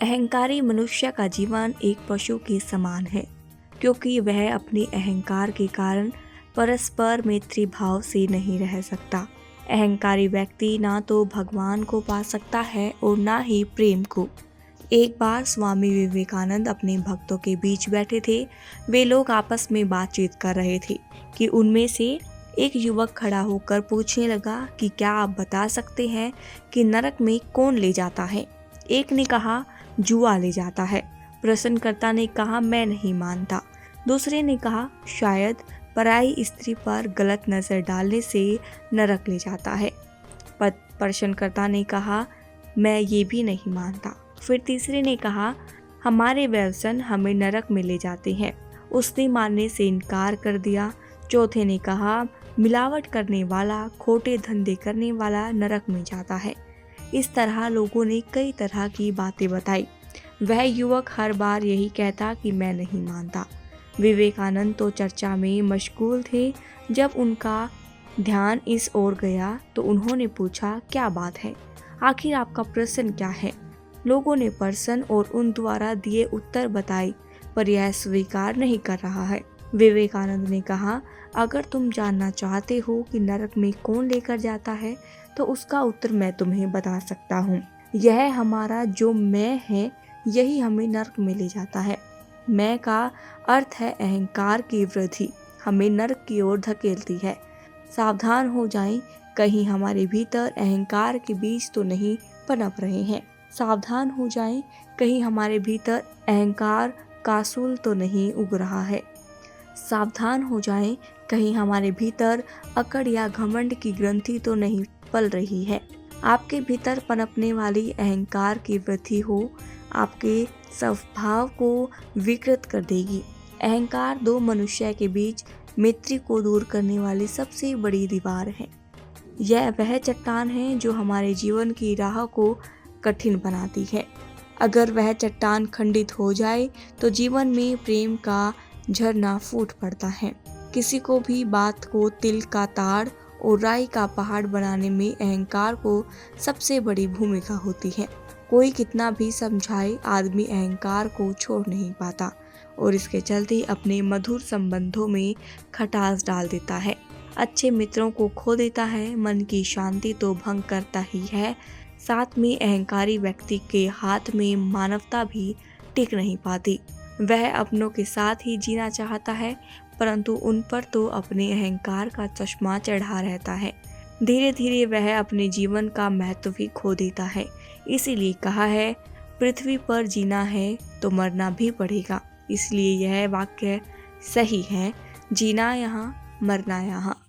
अहंकारी मनुष्य का जीवन एक पशु के समान है, क्योंकि वह अपने अहंकार के कारण परस्पर मैत्री भाव से नहीं रह सकता। अहंकारी व्यक्ति ना तो भगवान को पा सकता है और ना ही प्रेम को। एक बार स्वामी विवेकानंद अपने भक्तों के बीच बैठे थे। वे लोग आपस में बातचीत कर रहे थे कि उनमें से एक युवक खड़ा होकर पूछने लगा कि क्या आप बता सकते हैं कि नरक में कौन ले जाता है। एक ने कहा, जुआ ले जाता है। प्रश्नकर्ता ने कहा, मैं नहीं मानता। दूसरे ने कहा, शायद पराई स्त्री पर गलत नजर डालने से नरक ले जाता है। प्रश्नकर्ता ने कहा, मैं ये भी नहीं मानता। फिर तीसरे ने कहा, हमारे व्यसन हमें नरक में ले जाते हैं। उसने मानने से इनकार कर दिया। चौथे ने कहा, मिलावट करने वाला, खोटे धंधे करने वाला नरक में जाता है। इस तरह लोगों ने कई तरह की बातें बताई। वह युवक हर बार यही कहता कि मैं नहीं मानता। विवेकानंद तो चर्चा में मशगूल थे। जब उनका ध्यान इस ओर गया तो उन्होंने पूछा, क्या बात है? आखिर आपका प्रश्न क्या है? लोगों ने प्रश्न और उन द्वारा दिए उत्तर बताए, पर यह स्वीकार नहीं कर रहा है। विवेकानंद ने कहा, अगर तुम जानना चाहते हो कि नरक में कौन लेकर जाता है तो उसका उत्तर मैं तुम्हें बता सकता हूँ। यह हमारा जो मैं है, यही हमें नरक में ले जाता है। मैं का अर्थ है अहंकार की वृद्धि, हमें नरक की ओर धकेलती है। सावधान हो जाएं, कहीं हमारे भीतर अहंकार के बीज तो नहीं पनप रहे हैं। सावधान हो जाएं, कहीं हमारे भीतर अहंकार का सूल तो नहीं उग रहा है। सावधान हो जाएं, कहीं हमारे भीतर अकड़ या घमंड की ग्रंथि तो नहीं पल रही है। आपके भीतर पनपने वाली अहंकार की वृद्धि हो आपके स्वभाव को विकृत कर देगी। अहंकार दो मनुष्य के बीच मैत्री को दूर करने वाली सबसे बड़ी दीवार है। यह वह चट्टान है जो हमारे जीवन की राह को कठिन बनाती है। अगर वह चट्टान खंडित हो जाए तो जीवन में प्रेम का झरना फूट पड़ता है। किसी को भी बात को तिल का ताड़ और राई का पहाड़ बनाने में अहंकार को सबसे बड़ी भूमिका होती है। कोई कितना भी समझाए, आदमी अहंकार को छोड़ नहीं पाता और इसके चलते अपने मधुर संबंधों में खटास डाल देता है। अच्छे मित्रों को खो देता है। मन की शांति तो भंग करता ही है, साथ में अहंकारी व्यक्ति के हाथ में मानवता भी टिक नहीं पाती। वह अपनों के साथ ही जीना चाहता है, परंतु उन पर तो अपने अहंकार का चश्मा चढ़ा रहता है। धीरे धीरे वह अपने जीवन का महत्व भी खो देता है। इसीलिए कहा है, पृथ्वी पर जीना है तो मरना भी पड़ेगा। इसलिए यह वाक्य सही है, जीना यहाँ, मरना यहाँ।